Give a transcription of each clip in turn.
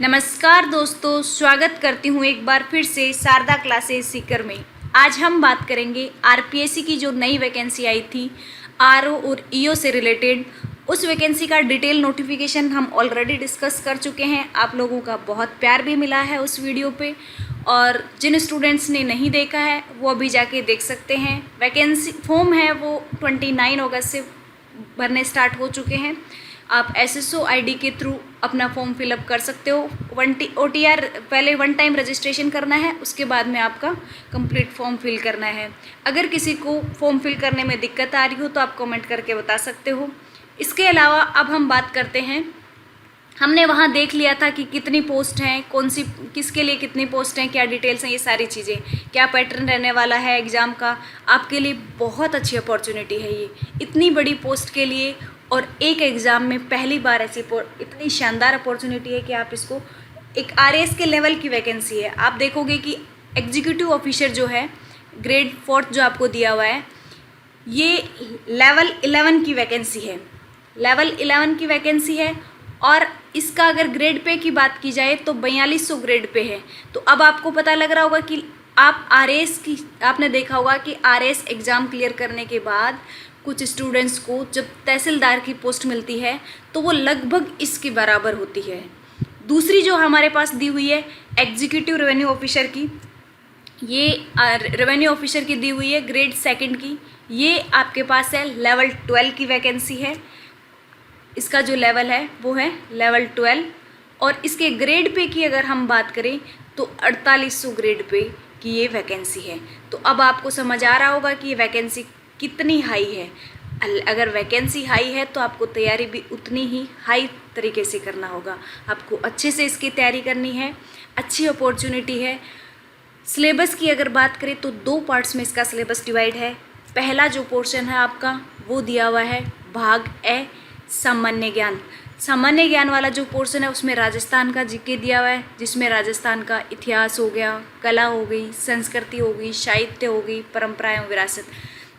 नमस्कार दोस्तों, स्वागत करती हूँ एक बार फिर से शारदा क्लासेस सीकर में। आज हम बात करेंगे आरपीएससी की जो नई वैकेंसी आई थी आरओ और ईओ से रिलेटेड। उस वैकेंसी का डिटेल नोटिफिकेशन हम ऑलरेडी डिस्कस कर चुके हैं। आप लोगों का बहुत प्यार भी मिला है उस वीडियो पे, और जिन स्टूडेंट्स ने नहीं देखा है वो अभी जाके देख सकते हैं। वैकेंसी फॉर्म है वो 29 अगस्त से भरने स्टार्ट हो चुके हैं। आप एसएसओ आईडी के थ्रू अपना फॉर्म फिलअप कर सकते हो। ओटीआर पहले 1 टाइम रजिस्ट्रेशन करना है, उसके बाद में आपका कंप्लीट फॉर्म फिल करना है। अगर किसी को फॉर्म फिल करने में दिक्कत आ रही हो तो आप कमेंट करके बता सकते हो। इसके अलावा अब हम बात करते हैं, हमने वहाँ देख लिया था कि कितनी पोस्ट हैं, कौन सी किसके लिए कितनी पोस्ट हैं, क्या डिटेल्स हैं, ये सारी चीज़ें, क्या पैटर्न रहने वाला है एग्ज़ाम का। आपके लिए बहुत अच्छी अपॉर्चुनिटी है ये, इतनी बड़ी पोस्ट के लिए, और एक एग्ज़ाम में पहली बार ऐसी इतनी शानदार अपॉर्चुनिटी है कि आप इसको, एक आरएएस के लेवल की वैकेंसी है। आप देखोगे कि एग्जीक्यूटिव ऑफिसर जो है ग्रेड 4 जो आपको दिया हुआ है, ये लेवल 11 की वैकेंसी है, लेवल 11 की वैकेंसी है। और इसका अगर ग्रेड पे की बात की जाए तो 4200 ग्रेड पे है। तो अब आपको पता लग रहा होगा कि आप आरएएस की, आपने देखा होगा कि आरएएस एग्ज़ाम क्लियर करने के बाद कुछ स्टूडेंट्स को जब तहसीलदार की पोस्ट मिलती है तो वो लगभग इसके बराबर होती है। दूसरी जो हमारे पास दी हुई है एग्जीक्यूटिव रेवेन्यू ऑफिसर की, ये रेवेन्यू ऑफिसर की दी हुई है ग्रेड 2 की, ये आपके पास है लेवल 12 की वैकेंसी है। इसका जो लेवल है वो है लेवल 12, और इसके ग्रेड पे की अगर हम बात करें तो 4800 ग्रेड पे की ये वैकेंसी है। तो अब आपको समझ आ रहा होगा कि ये वैकेंसी कितनी हाई है। अगर वैकेंसी हाई है तो आपको तैयारी भी उतनी ही हाई तरीके से करना होगा। आपको अच्छे से इसकी तैयारी करनी है, अच्छी अपॉर्चुनिटी है। सिलेबस की अगर बात करें तो 2 पार्ट्स में इसका सिलेबस डिवाइड है। पहला जो पोर्शन है आपका वो दिया हुआ है भाग ए सामान्य ज्ञान। सामान्य ज्ञान वाला जो पोर्शन है उसमें राजस्थान का जीके दिया हुआ है, जिसमें राजस्थान का इतिहास हो गया, कला हो गई, संस्कृति हो गई, साहित्य हो गई, परंपराएं और विरासत।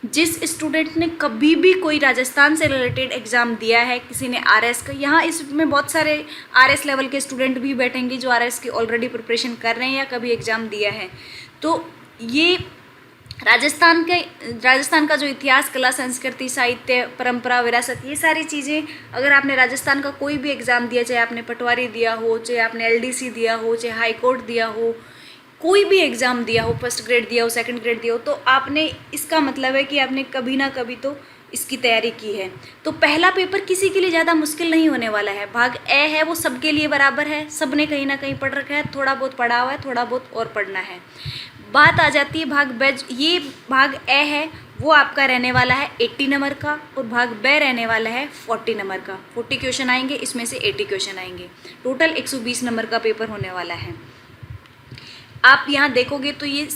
जिस स्टूडेंट ने कभी भी कोई राजस्थान से रिलेटेड एग्ज़ाम दिया है, किसी ने आरएस का, यहाँ इसमें बहुत सारे आरएस लेवल के स्टूडेंट भी बैठेंगे जो आरएस की ऑलरेडी प्रिपरेशन कर रहे हैं या कभी एग्ज़ाम दिया है। तो ये राजस्थान का जो इतिहास, कला, संस्कृति, साहित्य, परंपरा, विरासत, ये सारी चीज़ें, अगर आपने राजस्थान का कोई भी एग्ज़ाम दिया, चाहे आपने पटवारी दिया हो, चाहे आपने एलडीसी दिया हो, चाहे हाई कोर्ट दिया हो, कोई भी एग्ज़ाम दिया हो, फर्स्ट ग्रेड दिया हो, सेकंड ग्रेड दिया हो, तो आपने, इसका मतलब है कि आपने कभी ना कभी तो इसकी तैयारी की है। तो पहला पेपर किसी के लिए ज़्यादा मुश्किल नहीं होने वाला है। भाग ए है वो सबके लिए बराबर है, सब ने कहीं ना कहीं पढ़ रखा है, थोड़ा बहुत पढ़ा हुआ है, थोड़ा बहुत और पढ़ना है। बात आ जाती है भाग बे, ये भाग ए है वो आपका रहने वाला है 80 नंबर का, और भाग बे रहने वाला है 40 नंबर का। 40 क्वेश्चन आएंगे, इसमें से 80 क्वेश्चन आएंगे, टोटल 120 नंबर का पेपर होने वाला है। आप यहाँ देखोगे तो ये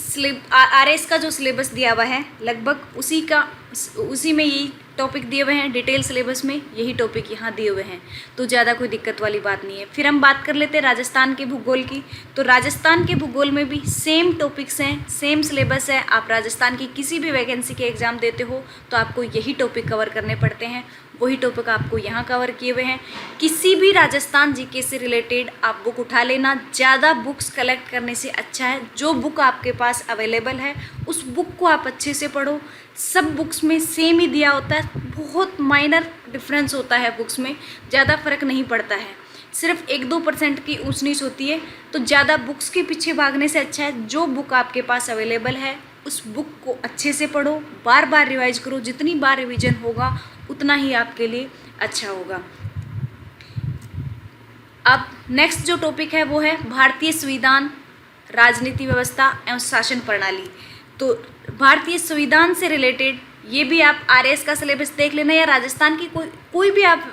आरएस का जो सिलेबस दिया हुआ है लगभग उसी में यही टॉपिक दिए हुए हैं, डिटेल सिलेबस में यही टॉपिक यहाँ दिए हुए हैं, तो ज़्यादा कोई दिक्कत वाली बात नहीं है। फिर हम बात कर लेते हैं राजस्थान के भूगोल की। तो राजस्थान के भूगोल में भी सेम टॉपिक्स हैं, सेम सिलेबस है। आप राजस्थान की किसी भी वैकेंसी के एग्ज़ाम देते हो तो आपको यही टॉपिक कवर करने पड़ते हैं, वही टॉपिक आपको यहाँ कवर किए हुए हैं। किसी भी राजस्थान जीके से रिलेटेड आप बुक उठा लेना, ज़्यादा बुक्स कलेक्ट करने से अच्छा है जो बुक आपके पास अवेलेबल है उस बुक को आप अच्छे से पढ़ो। सब बुक्स में सेम ही दिया होता है, बहुत माइनर डिफरेंस होता है बुक्स में, ज़्यादा फर्क नहीं पड़ता है, सिर्फ 1-2% की ऊंच नीच होती है। तो ज़्यादा बुक्स के पीछे भागने से अच्छा है जो बुक आपके पास अवेलेबल है उस बुक को अच्छे से पढ़ो, बार बार रिवाइज करो। जितनी बार रिवीजन होगा उतना ही आपके लिए अच्छा होगा। अब नेक्स्ट जो टॉपिक है वो है भारतीय संविधान, राजनीति व्यवस्था एवं शासन प्रणाली। तो भारतीय संविधान से रिलेटेड ये भी आप आरएएस का सिलेबस देख लेना, या राजस्थान की कोई भी आप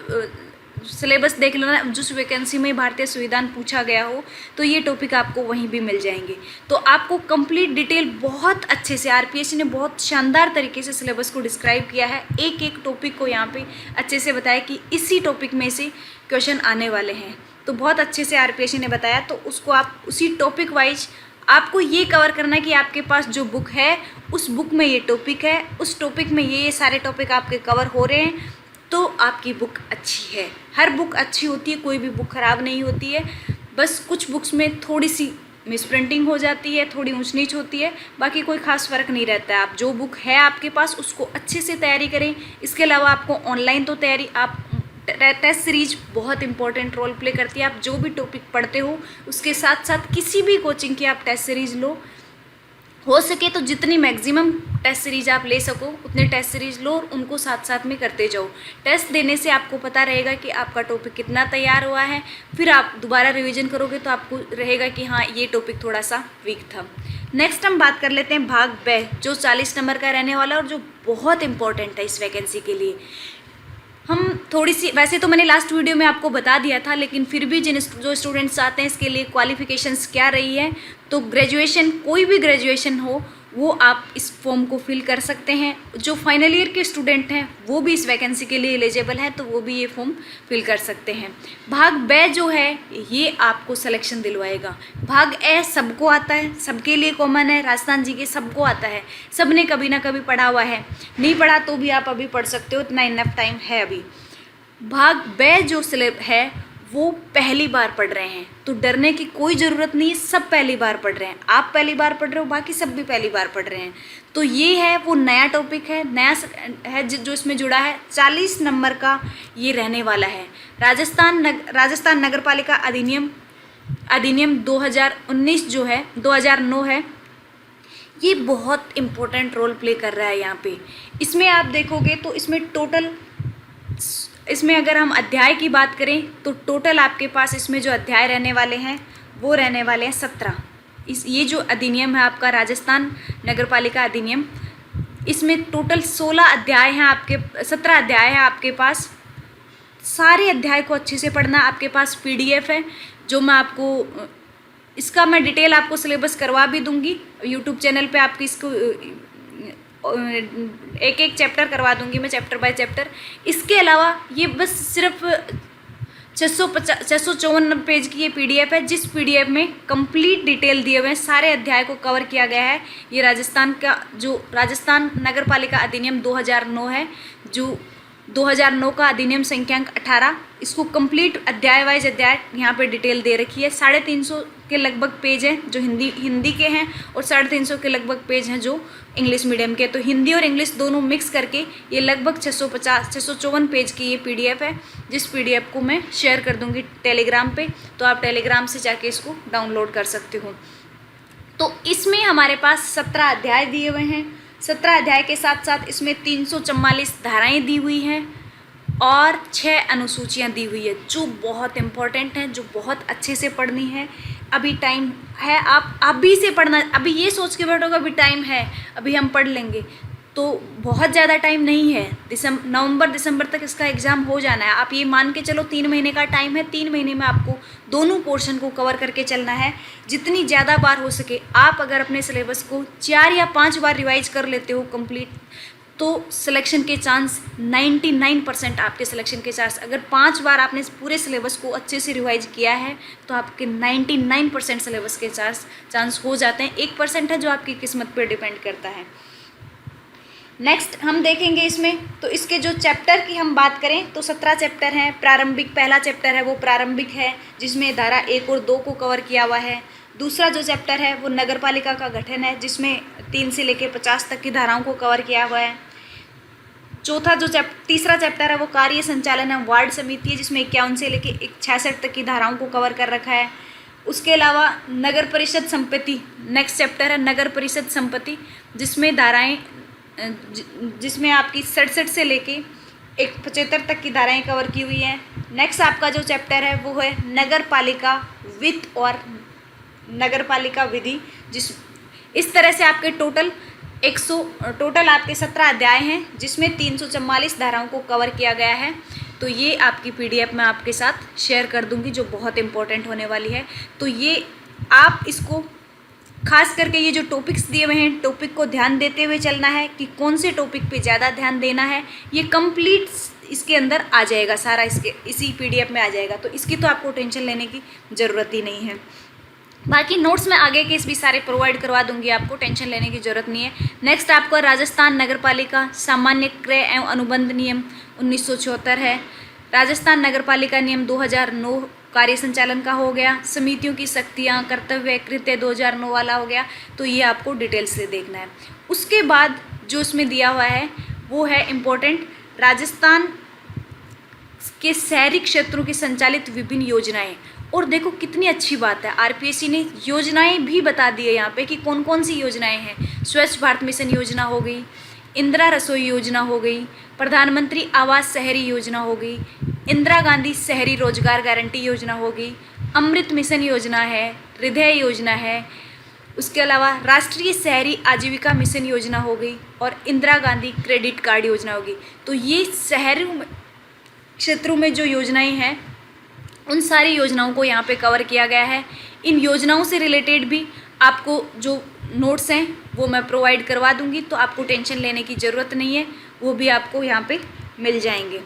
सिलेबस देख लेना जिस वैकेंसी में भारतीय संविधान पूछा गया हो, तो ये टॉपिक आपको वहीं भी मिल जाएंगे। तो आपको कंप्लीट डिटेल बहुत अच्छे से, आरपीएससी ने बहुत शानदार तरीके से सिलेबस को डिस्क्राइब किया है, एक एक टॉपिक को यहाँ पे अच्छे से बताया कि इसी टॉपिक में से क्वेश्चन आने वाले हैं। तो बहुत अच्छे से आरपीएससी ने बताया, तो उसको आप उसी टॉपिक वाइज आपको ये कवर करना है कि आपके पास जो बुक है उस बुक में ये टॉपिक है, उस टॉपिक में ये सारे टॉपिक आपके कवर हो रहे हैं, तो आपकी बुक अच्छी है। हर बुक अच्छी होती है, कोई भी बुक ख़राब नहीं होती है। बस कुछ बुक्स में थोड़ी सी मिस प्रिंटिंग हो जाती है, थोड़ी ऊंच नीच होती है, बाकी कोई खास फ़र्क नहीं रहता है। आप जो बुक है आपके पास उसको अच्छे से तैयारी करें। इसके अलावा आपको ऑनलाइन तो तैयारी आप टेस्ट सीरीज बहुत इंपॉर्टेंट रोल प्ले करती है। आप जो भी टॉपिक पढ़ते हो उसके साथ साथ किसी भी कोचिंग की आप टेस्ट सीरीज लो, हो सके तो जितनी मैक्सिमम टेस्ट सीरीज आप ले सको उतने टेस्ट सीरीज लो और उनको साथ साथ में करते जाओ। टेस्ट देने से आपको पता रहेगा कि आपका टॉपिक कितना तैयार हुआ है, फिर आप दोबारा रिवीजन करोगे तो आपको रहेगा कि हाँ ये टॉपिक थोड़ा सा वीक था। नेक्स्ट हम बात कर लेते हैं भाग ब, जो 40 नंबर का रहने वाला और जो बहुत इंपॉर्टेंट है इस वैकेंसी के लिए। हम थोड़ी सी, वैसे तो मैंने लास्ट वीडियो में आपको बता दिया था, लेकिन फिर भी जो स्टूडेंट्स आते हैं इसके लिए क्वालिफिकेशंस क्या रही है, तो ग्रेजुएशन, कोई भी ग्रेजुएशन हो वो आप इस फॉर्म को फिल कर सकते हैं। जो फाइनल ईयर के स्टूडेंट हैं वो भी इस वैकेंसी के लिए एलिजिबल हैं, तो वो भी ये फॉर्म फिल कर सकते हैं। भाग ब जो है ये आपको सिलेक्शन दिलवाएगा। भाग ए सबको आता है, सबके लिए कॉमन है, राजस्थान जी के सबको आता है, सब ने कभी ना कभी पढ़ा हुआ है, नहीं पढ़ा तो भी आप अभी पढ़ सकते हो, इतना इनफ टाइम है अभी। भाग ब जो सिलेब है वो पहली बार पढ़ रहे हैं तो डरने की कोई ज़रूरत नहीं है, सब पहली बार पढ़ रहे हैं। आप पहली बार पढ़ रहे हो, बाकी सब भी पहली बार पढ़ रहे हैं। तो ये है वो नया टॉपिक है, नया है जो इसमें जुड़ा है। 40 नंबर का ये रहने वाला है। राजस्थान नगर पालिका अधिनियम 2019 जो है 2009 है, ये बहुत इम्पोर्टेंट रोल प्ले कर रहा है यहाँ पे। इसमें आप देखोगे तो इसमें अगर हम अध्याय की बात करें तो टोटल आपके पास इसमें जो अध्याय रहने वाले हैं वो रहने वाले हैं 17। ये जो अधिनियम है आपका राजस्थान नगरपालिका अधिनियम, इसमें टोटल 16 अध्याय हैं, 17 अध्याय हैं आपके पास। सारे अध्याय को अच्छे से पढ़ना। आपके पास PDF है जो इसका मैं डिटेल आपको सिलेबस करवा भी दूंगी यूट्यूब चैनल पे। आपकी इसको एक एक चैप्टर करवा दूंगी मैं, चैप्टर बाय चैप्टर। इसके अलावा ये बस सिर्फ 654 पेज की ये PDF है, जिस PDF में कंप्लीट डिटेल दिए हुए हैं, सारे अध्याय को कवर किया गया है। ये राजस्थान नगरपालिका अधिनियम 2009 है, जो 2009 का अधिनियम संख्यांक 18, इसको कंप्लीट अध्याय वाइज अध्याय यहाँ पे डिटेल दे रखी है। 350 के लगभग पेज हैं जो हिंदी के हैं और 350 के लगभग पेज हैं जो इंग्लिश मीडियम के। तो हिंदी और इंग्लिश दोनों मिक्स करके ये लगभग 654 पेज की ये PDF है, जिस PDF को मैं शेयर कर दूँगी टेलीग्राम पे, तो आप टेलीग्राम से जाके इसको डाउनलोड कर सकते हो। तो इसमें हमारे पास 17 अध्याय दिए हुए हैं। 17 अध्याय के साथ साथ इसमें 344 धाराएं दी हुई हैं और 6 अनुसूचियां दी हुई है, जो बहुत इम्पोर्टेंट हैं, जो बहुत अच्छे से पढ़नी है। अभी टाइम है, आप अभी से पढ़ना। अभी ये सोच के बैठोगे अभी टाइम है, अभी हम पढ़ लेंगे, तो बहुत ज़्यादा टाइम नहीं है। नवंबर दिसंबर तक इसका एग्ज़ाम हो जाना है। आप ये मान के चलो 3 महीने का टाइम है। 3 महीने में आपको दोनों पोर्शन को कवर करके चलना है। जितनी ज़्यादा बार हो सके आप अगर अपने सिलेबस को 4 या 5 बार रिवाइज कर लेते हो कंप्लीट, तो सिलेक्शन के चांस 99% आपके सिलेक्शन के चांस। अगर 5 बार आपने पूरे सिलेबस को अच्छे से रिवाइज किया है तो आपके 99% सिलेबस के चांस हो जाते हैं। 1% है जो आपकी किस्मत पर डिपेंड करता है। नेक्स्ट हम देखेंगे इसमें, तो इसके जो चैप्टर की हम बात करें तो 17 चैप्टर हैं। प्रारंभिक पहला चैप्टर है वो प्रारंभिक है, जिसमें धारा 1 और 2 को कवर किया हुआ है। दूसरा जो चैप्टर है वो नगरपालिका का गठन है, जिसमें 3 से लेकर 50 तक की धाराओं को कवर किया हुआ है। तीसरा चैप्टर है वो कार्य संचालन है, वार्ड समिति है, जिसमें 51 से लेकर 66 तक की धाराओं को कवर कर रखा है। उसके अलावा नगर परिषद संपत्ति नेक्स्ट चैप्टर है, नगर परिषद संपत्ति, जिसमें आपकी 67 से लेके 75 तक की धाराएं कवर की हुई हैं। नेक्स्ट आपका जो चैप्टर है वो है नगर पालिका वित्त और नगर पालिका विधि, इस तरह से आपके टोटल आपके 17 अध्याय हैं, जिसमें 344 धाराओं को कवर किया गया है। तो ये आपकी PDF मैं आपके साथ शेयर कर दूंगी, जो बहुत इंपॉर्टेंट होने वाली है। तो ये आप इसको खास करके ये जो टॉपिक्स दिए हुए हैं, टॉपिक को ध्यान देते हुए चलना है कि कौन से टॉपिक पे ज़्यादा ध्यान देना है। ये कंप्लीट इसके अंदर आ जाएगा, सारा इसी PDF में आ जाएगा, तो इसकी तो आपको टेंशन लेने की ज़रूरत ही नहीं है। बाकी नोट्स में आगे के भी सारे प्रोवाइड करवा दूंगी, आपको टेंशन लेने की ज़रूरत नहीं है। नेक्स्ट आपका राजस्थान नगरपालिका सामान्य क्रय एवं अनुबंध नियम 1974 है। राजस्थान नगरपालिका नियम 2009 कार्य संचालन का हो गया, समितियों की शक्तियाँ, कर्तव्य, कृत्य 2009 वाला हो गया। तो ये आपको डिटेल से देखना है। उसके बाद जो इसमें दिया हुआ है वो है इम्पोर्टेंट, राजस्थान के शहरी क्षेत्रों की संचालित विभिन्न योजनाएं। और देखो कितनी अच्छी बात है, आरपीएससी ने योजनाएं भी बता दी है यहाँ पे कि कौन कौन सी योजनाएं हैं। स्वच्छ भारत मिशन योजना हो गई, इंदिरा रसोई योजना हो गई, प्रधानमंत्री आवास शहरी योजना हो गई, इंदिरा गांधी शहरी रोजगार गारंटी योजना हो गई, अमृत मिशन योजना है, हृदय योजना है, उसके अलावा राष्ट्रीय शहरी आजीविका मिशन योजना हो गई और इंदिरा गांधी क्रेडिट कार्ड योजना होगी। तो ये शहरों में क्षेत्रों में जो योजनाएं हैं उन सारी योजनाओं को यहाँ पे कवर किया गया है। इन योजनाओं से रिलेटेड भी आपको जो नोट्स हैं वो मैं प्रोवाइड करवा दूंगी, तो आपको टेंशन लेने की ज़रूरत नहीं है, वो भी आपको यहाँ पे मिल जाएंगे।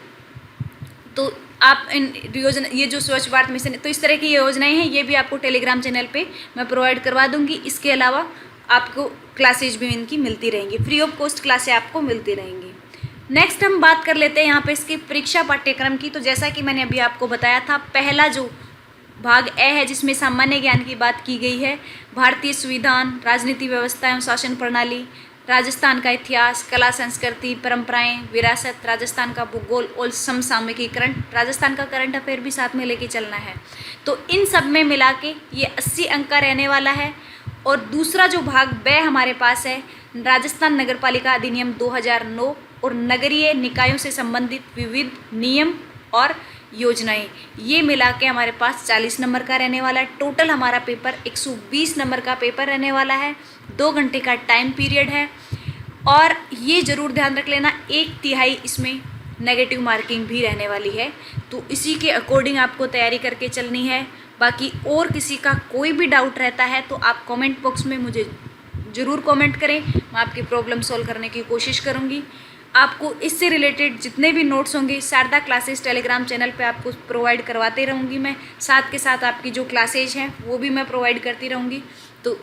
तो आप इन योजना, ये जो स्वच्छ भारत मिशन, तो इस तरह की योजनाएं हैं, ये भी आपको टेलीग्राम चैनल पे मैं प्रोवाइड करवा दूंगी। इसके अलावा आपको क्लासेज भी इनकी मिलती रहेंगी, फ्री ऑफ कॉस्ट क्लासें आपको मिलती रहेंगी। नेक्स्ट हम बात कर लेते हैं यहाँ पे इसकी परीक्षा पाठ्यक्रम की। तो जैसा कि मैंने अभी आपको बताया था, पहला जो भाग ए है जिसमें सामान्य ज्ञान की बात की गई है, भारतीय संविधान, राजनीति व्यवस्था एवं शासन प्रणाली, राजस्थान का इतिहास, कला संस्कृति, परंपराएं, विरासत, राजस्थान का भूगोल और समसामयिकीकरण, राजस्थान का करंट अफेयर भी साथ में लेके चलना है। तो इन सब में मिला के ये 80 अंक का रहने वाला है। और दूसरा जो भाग ब हमारे पास है, राजस्थान नगरपालिका अधिनियम 2009 और नगरीय निकायों से संबंधित विविध नियम और योजनाएं, ये मिला के हमारे पास 40 नंबर का रहने वाला है। टोटल हमारा पेपर 120 नंबर का पेपर रहने वाला है, 2 घंटे का टाइम पीरियड है। और ये ज़रूर ध्यान रख लेना, 1/3 इसमें नेगेटिव मार्किंग भी रहने वाली है। तो इसी के अकॉर्डिंग आपको तैयारी करके चलनी है। बाकी और किसी का कोई भी डाउट रहता है तो आप कमेंट बॉक्स में मुझे ज़रूर कमेंट करें, मैं आपकी प्रॉब्लम सॉल्व करने की कोशिश करूँगी। आपको इससे रिलेटेड जितने भी नोट्स होंगे शारदा क्लासेस टेलीग्राम चैनल पे आपको प्रोवाइड करवाते रहूँगी मैं, साथ के साथ आपकी जो क्लासेज हैं वो भी मैं प्रोवाइड करती रहूँगी। तो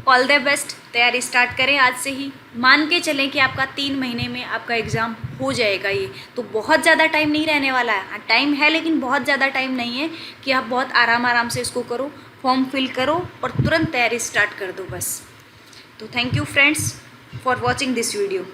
ऑल द बेस्ट, तैयारी स्टार्ट करें आज से ही। मान के चलें कि आपका 3 महीने में आपका एग्ज़ाम हो जाएगा। ये तो बहुत ज़्यादा टाइम नहीं रहने वाला है। हाँ, टाइम है लेकिन बहुत ज़्यादा टाइम नहीं है कि आप बहुत आराम से इसको करो, फॉर्म फिल करो और तुरंत तैयारी स्टार्ट कर दो बस। तो thank you friends for watching this video.